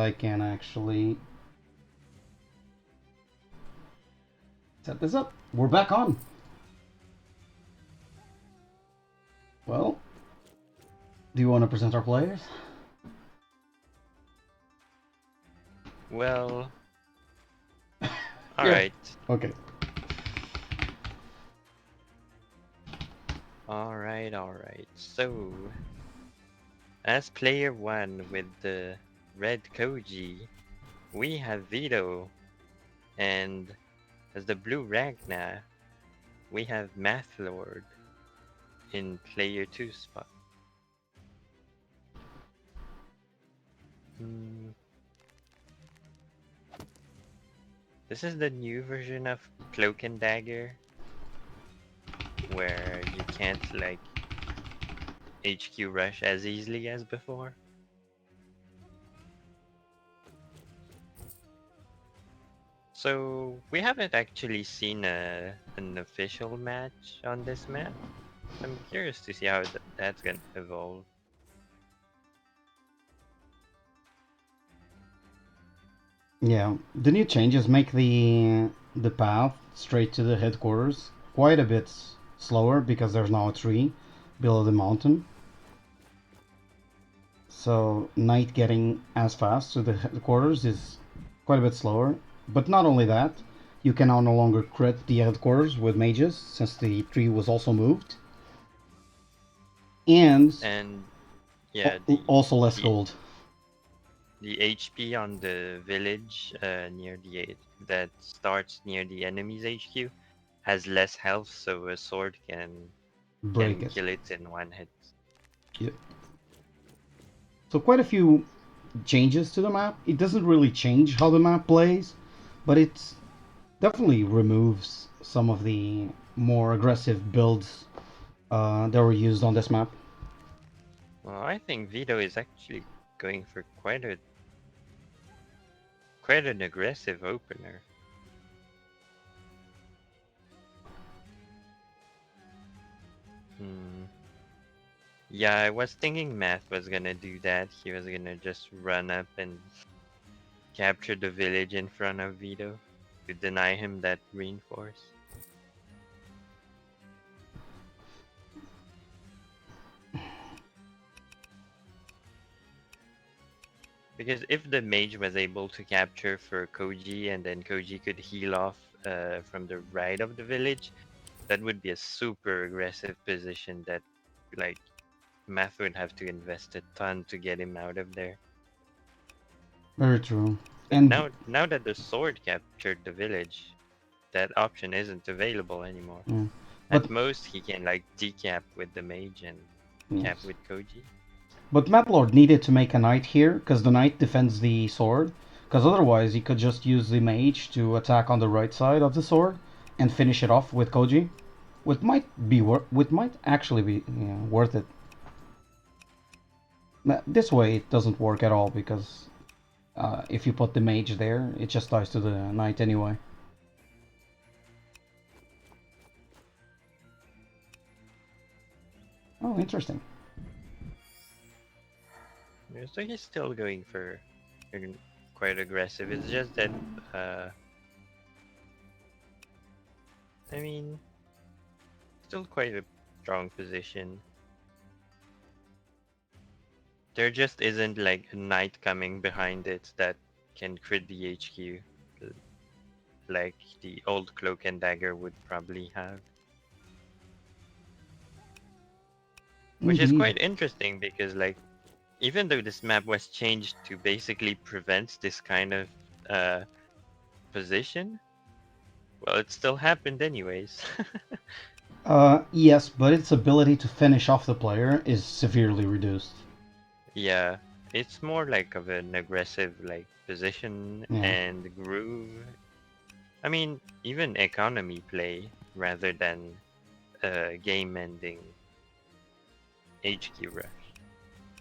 I can actually set this up. We're back on. Well, do you want to present our players? Well, alright. Okay. Alright. So, as player 1 with the red Koji, we have Vitto. And as the blue Ragna, we have Math Lord in player 2 spot. This is the new version of Cloak and Dagger, where you can't like HQ rush as easily as before. So we haven't actually seen an official match on this map. I'm curious to see how that's gonna evolve. Yeah, the new changes make the path straight to the headquarters quite a bit slower because there's now a tree below the mountain. So night getting as fast to the headquarters is quite a bit slower. But not only that, you can now no longer crit the headquarters with mages since the tree was also moved. And yeah, also less gold. The HP on the village that starts near the enemy's HQ has less health, so a sword can kill it in one hit. Yep. So quite a few changes to the map. It doesn't really change how the map plays, but it definitely removes some of the more aggressive builds that were used on this map. Well, I think Vitto is actually going for quite an aggressive opener. Yeah, I was thinking Math was gonna do that. He was gonna just run up and capture the village in front of Vitto to deny him that reinforce. Because if the mage was able to capture for Koji and then Koji could heal off from the right of the village, that would be a super aggressive position that like Math would have to invest a ton to get him out of there. Very true. But and now that the sword captured the village, that option isn't available anymore. Yeah. At most he can like decap with the mage and cap with Koji. But Matlord needed to make a knight here, because the knight defends the sword. Because otherwise he could just use the mage to attack on the right side of the sword and finish it off with Koji, which might actually be worth it. This way it doesn't work at all because if you put the mage there, it just dies to the knight anyway. Oh, interesting. So he's still going for quite aggressive. It's just that, I mean, still quite a strong position. There just isn't like a knight coming behind it that can crit the HQ like the old Cloak and Dagger would probably have. Which is quite interesting because like even though this map was changed to basically prevent this kind of position, well, it still happened anyways. Yes, but its ability to finish off the player is severely reduced. Yeah, it's more like of an aggressive like position and groove. I mean, even economy play rather than game-ending HQ rush.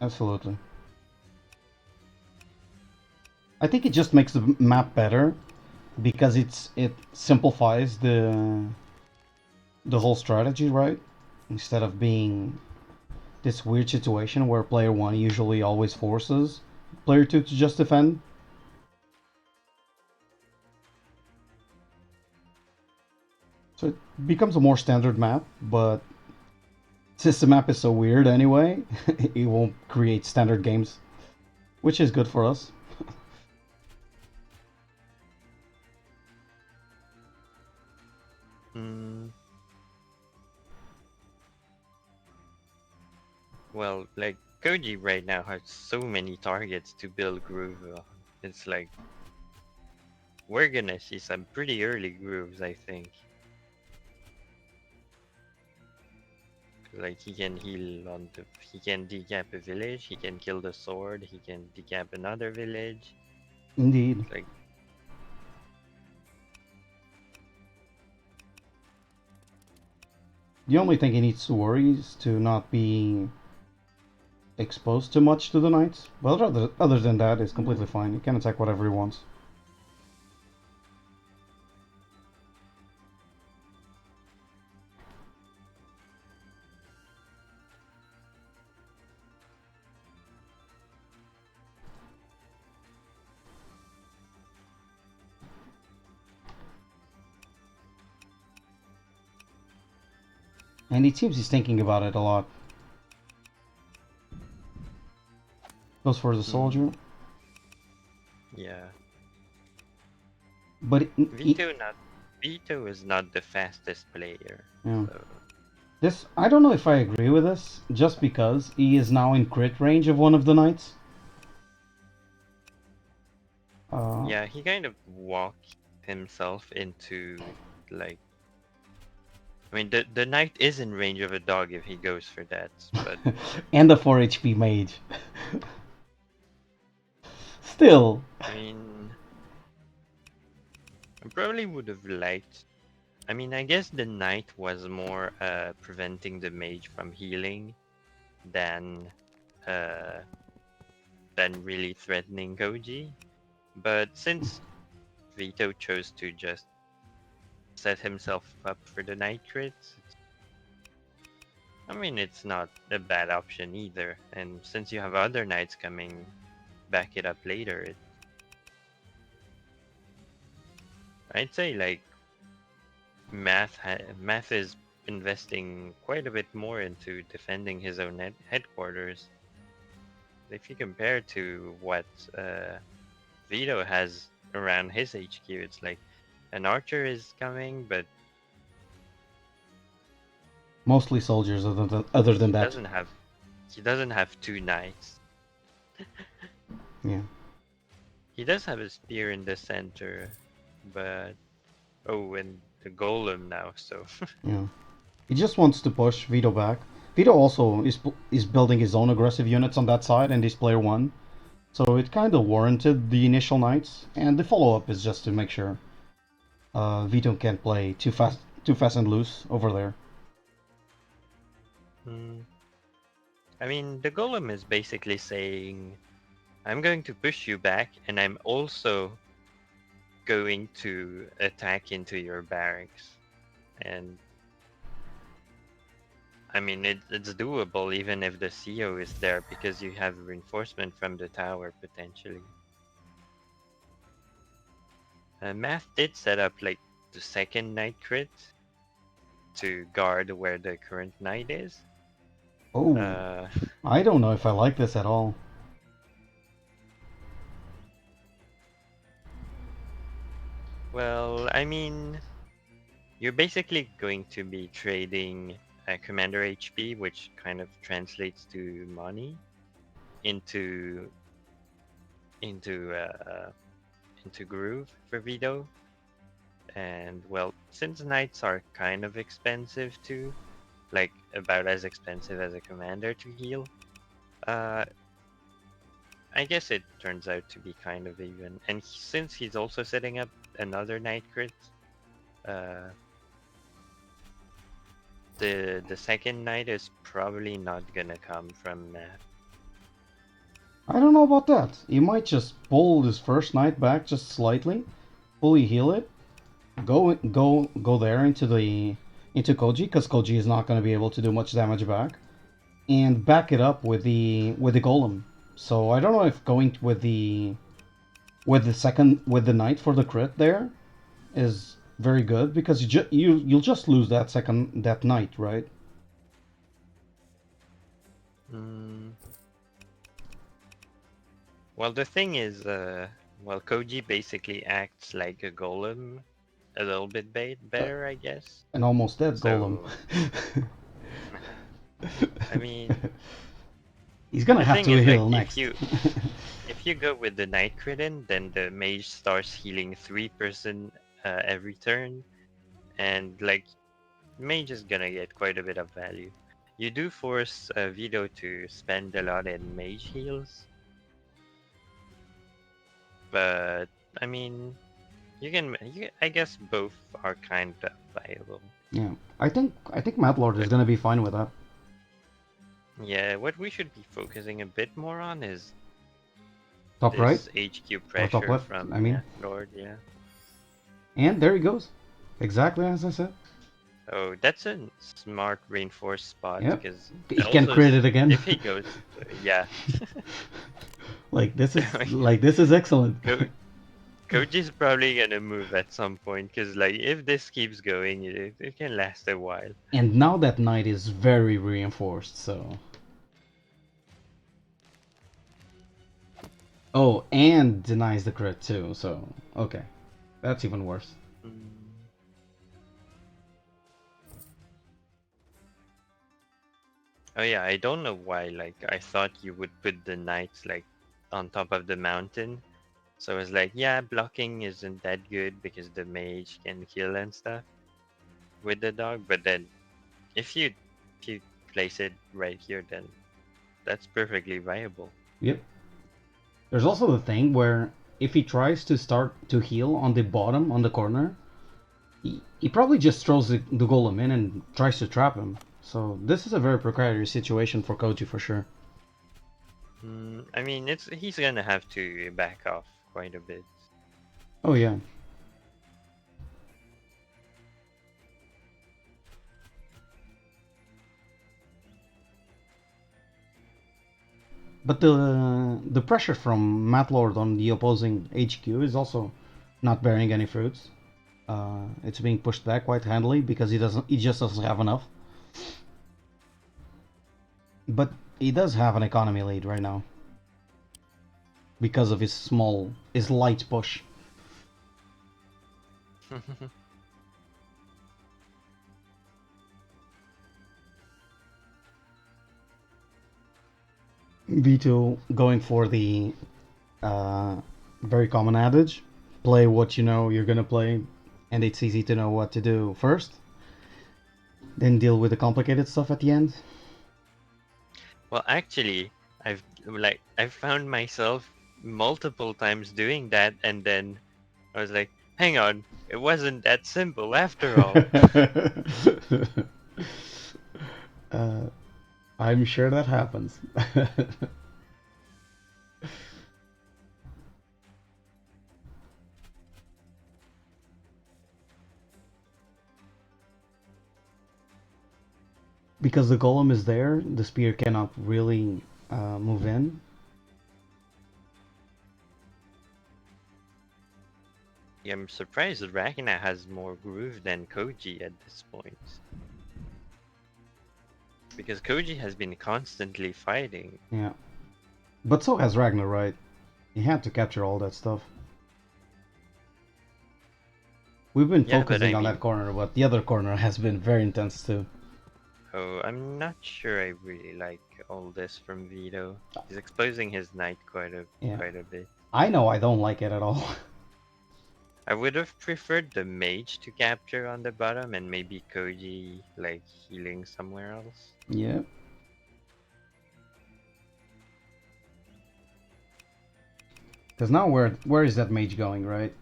Absolutely. I think it just makes the map better because it simplifies the whole strategy, right? Instead of being this weird situation where player 1 usually always forces player 2 to just defend, So it becomes a more standard map, but since the map is so weird anyway, it won't create standard games, which is good for us. Mm, well, like Koji right now has so many targets to build Groove on. It's like we're gonna see some pretty early grooves, I think. Like he can heal on the, he can decap a village, he can kill the sword, he can decap another village. Indeed. Like The only thing he needs to worry is to not be exposed too much to the knights. But other than that, it's completely fine. He can attack whatever he wants. And it seems he's thinking about it a lot. Goes for the soldier. yeah. But Vitto is not the fastest player. yeah. So. This, I don't know if I agree with this, just because he is now in crit range of one of the knights. Yeah, he kind of walked himself into, like, I mean, the knight is in range of a dog if he goes for that, but and the 4 HP mage. Still. I mean, I probably would have liked. I mean, I guess the knight was more preventing the mage from healing than really threatening Koji. But since Vitto chose to just set himself up for the knight crits, I mean, it's not a bad option either. And since you have other knights coming, back it up later, I'd say like Math is investing quite a bit more into defending his own headquarters. If you compare to what Vitto has around his HQ, it's like an archer is coming, but Mostly soldiers, other than that. He doesn't have two knights. Yeah. He does have a spear in the center, but oh, and the golem now, so Yeah. He just wants to push Vitto back. Vitto also is building his own aggressive units on that side, and he's player 1. So it kind of warranted the initial knights, and the follow-up is just to make sure Vitto can't play too fast and loose over there. I mean, the golem is basically saying, I'm going to push you back, and I'm also going to attack into your barracks. And I mean, it's doable even if the CO is there, because you have reinforcement from the tower potentially. Math did set up like the second knight crit to guard where the current knight is. Oh, I don't know if I like this at all. Well, I mean, you're basically going to be trading commander HP, which kind of translates to money, into Groove for Vitto. And well, since knights are kind of expensive too, like about as expensive as a commander to heal, I guess it turns out to be kind of even. And since he's also setting up another knight crit, the second knight is probably not gonna come from Math. I don't know about that. He might just pull his first knight back just slightly, fully heal it, go there into Koji, because Koji is not going to be able to do much damage back, and back it up with the golem. So I don't know if going with the knight for the crit there is very good because you'll just lose that knight, right? Mm. Well, the thing is, well, Koji basically acts like a golem, a little bit Uh, better, I guess. An almost dead golem. So, I mean, He's gonna the have thing to is, like, heal next. if you go with the Night Crit, then the mage starts healing 3% every turn, and like, mage is gonna get quite a bit of value. You do force Vitto to spend a lot in mage heals, but I mean, I guess both are kind of viable. Yeah, I think Mad Lord is But gonna be fine with that. yeah, what we should be focusing a bit more on is Top right this HQ or top pressure left, from I mean. Lord, yeah. And there he goes, exactly as I said. Oh, that's a smart reinforced spot Yep, because he can also crit it again. if he goes, yeah. Like this is excellent. Koji's probably gonna move at some point because like if this keeps going, it can last a while. And now that knight is very reinforced, so. Oh, and denies the crit too, so okay, that's even worse. Mm. Oh yeah, I don't know why. Like I thought you would put the knights like on top of the mountain. So I was like, yeah, blocking isn't that good because the mage can kill and stuff with the dog. But then if you place it right here, then that's perfectly viable. Yep. There's also the thing where if he tries to start to heal on the bottom, on the corner, he probably just throws the golem in and tries to trap him. So this is a very precarious situation for Koji for sure. I mean, he's gonna have to back off quite a bit. Oh yeah. But the pressure from Matlord on the opposing HQ is also not bearing any fruits. It's being pushed back quite handily because he just doesn't have enough. But he does have an economy lead right now because of his light push. Vitto going for the uh, very common adage: play what you know you're gonna play, and it's easy to know what to do first, then deal with the complicated stuff at the end. Well, actually, I've found myself multiple times doing that, and then I was like, hang on, it wasn't that simple after all. uh, I'm sure that happens. Because the golem is there, the spear cannot really move in. Yeah, I'm surprised Ragna has more groove than Koji at this point. Because Koji has been constantly fighting. Yeah. But so has Ragnar, right? He had to capture all that stuff. We've been Yeah, but I focusing on mean, that corner, but the other corner has been very intense too. oh, I'm not sure I really like all this from Vitto. He's exposing his knight Yeah. quite a bit. I know I don't like it at all. I would have preferred the mage to capture on the bottom and maybe Koji like healing somewhere else. Yeah. Because now where is that mage going, right?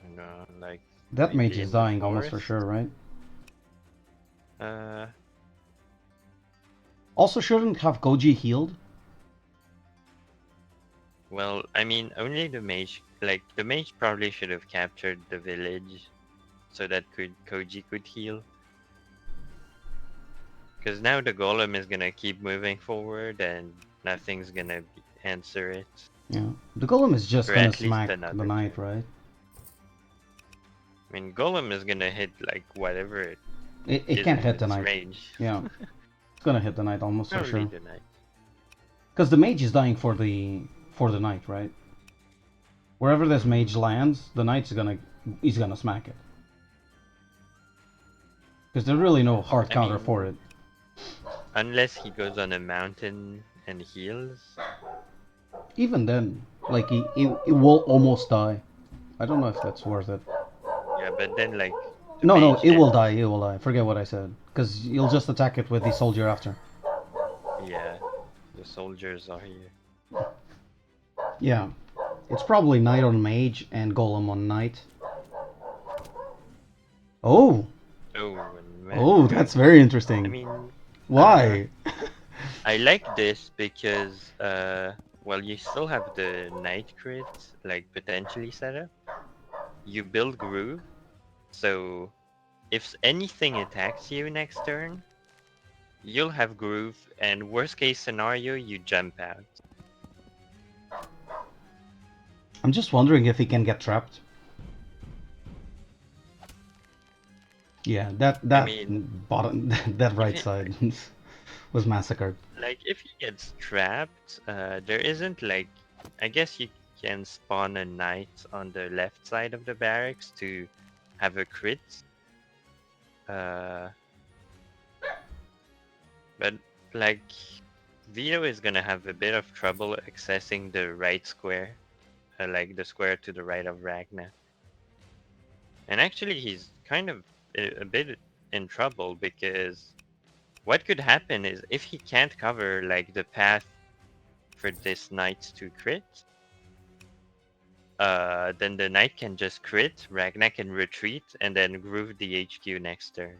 No, like That mage maybe is in the dying almost for forest. sure, right? Uh, Also shouldn't have Koji healed. well, I mean, only the mage. Like the mage probably should have captured the village, so that Koji could heal. Because now the golem is gonna keep moving forward, and nothing's gonna answer it. Yeah, the golem is just Or gonna at least smack another the knight, two. right? I mean, Golem is gonna hit like whatever It is can't in hit the its knight. range. Yeah, it's gonna hit the knight almost for Probably sure. the knight. Because the mage is dying for the knight, right? Wherever this mage lands, the knight's he's gonna smack it. Because there's really no hard counter for it. Unless he goes on a mountain and heals. Even then, like it will almost die. I don't know if that's worth it. Yeah, but then like the No, mage it can... will die. It will die. Forget what I said. Because you'll just attack it with the soldier after. Yeah, the soldiers are here. Yeah, it's probably knight on mage and golem on knight. Oh. Oh, man. Oh, that's very interesting. I mean, why? I like this because well, you still have the knight crit like potentially set up. You build groove, so if anything attacks you next turn, you'll have groove, and worst case scenario, you jump out. I'm just wondering if he can get trapped. Yeah, that I mean, bottom, that right side was massacred. Like if he gets trapped, there isn't like, I guess you can spawn a knight on the left side of the barracks to have a crit. But like Vitto is gonna have a bit of trouble accessing the right square, like the square to the right of Ragna. And actually he's kind of a bit in trouble because what could happen is if he can't cover like the path for this knight to crit, then the knight can just crit, Ragna can retreat, and then groove the HQ next turn.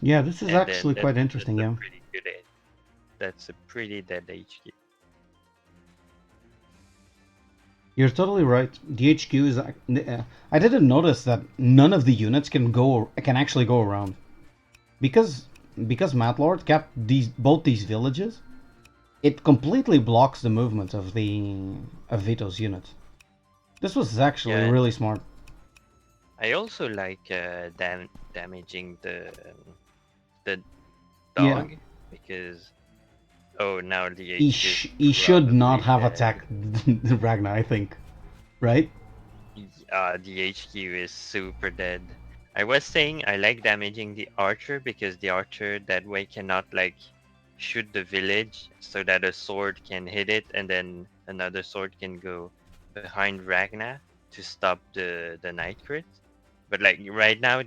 Yeah, this is And actually then quite interesting, that's yeah. a pretty good hit. That's a pretty dead HQ. You're totally right. The HQ is. I didn't notice that none of the units can actually go around, because Matlord kept both these villages. It completely blocks the movement of Vitto's units. This was actually really smart. I also like damaging the dog because now the he should not have attacked Ragna, I think, right? The HQ is super dead. I was saying I like damaging the archer because the archer that way cannot like shoot the village so that a sword can hit it and then another sword can go behind Ragna to stop the knight crit. But like right now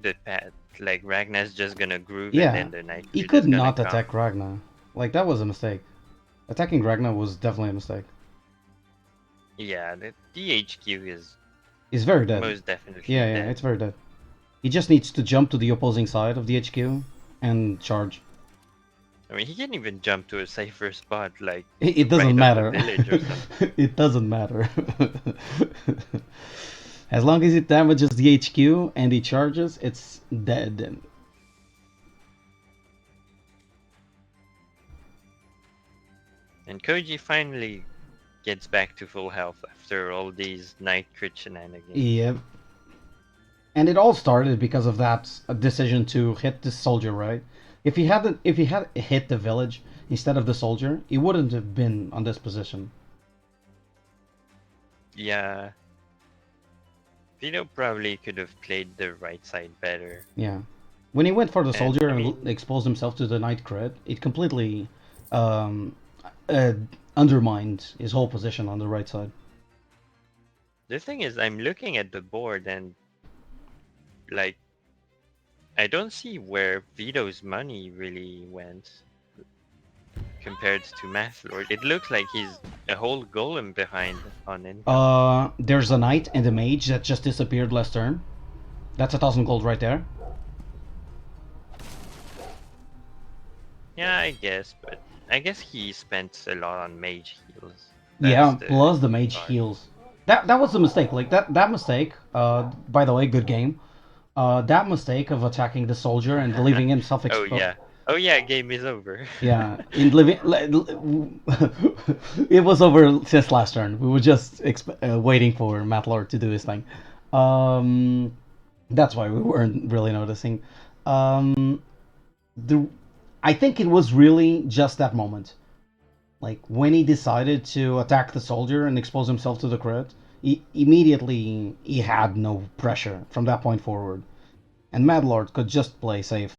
like Ragna's just gonna groove and then the knight crit he could is gonna not come. attack Ragna. Like that was a mistake. Attacking Ragna was definitely a mistake. Yeah, the HQ is very dead. Most definitely. Yeah, dead. it's very dead. He just needs to jump to the opposing side of the HQ and charge. I mean, he can even jump to a safer spot, like it doesn't matter. It doesn't matter. As long as it damages the HQ and he charges, it's dead. And Koji finally gets back to full health after all these night crit shenanigans. Yep. And it all started because of that decision to hit the soldier, right? If he had hit the village instead of the soldier, he wouldn't have been on this position. Yeah. Vitto probably could have played the right side better. Yeah. When he went for the soldier and exposed himself to the night crit, it completely undermined his whole position on the right side. The thing is, I'm looking at the board and like I don't see where Vitto's money really went compared to Mathlord. It looks like he's a whole golem behind on income. There's a knight and a mage that just disappeared last turn. That's 1,000 gold right there. Yeah, I guess, but I guess he spent a lot on mage heals. Plus the mage heals. That was a mistake. Like that mistake. By the way, good game. That mistake of attacking the soldier and leaving himself exposed. Oh yeah, game is over. Yeah, in living, it was over since last turn. We were just waiting for Matt Lord to do his thing. Um, that's why we weren't really noticing. Um, the I think it was really just that moment, like when he decided to attack the soldier and expose himself to the crit. Immediately he had no pressure from that point forward, and Madlord could just play safe.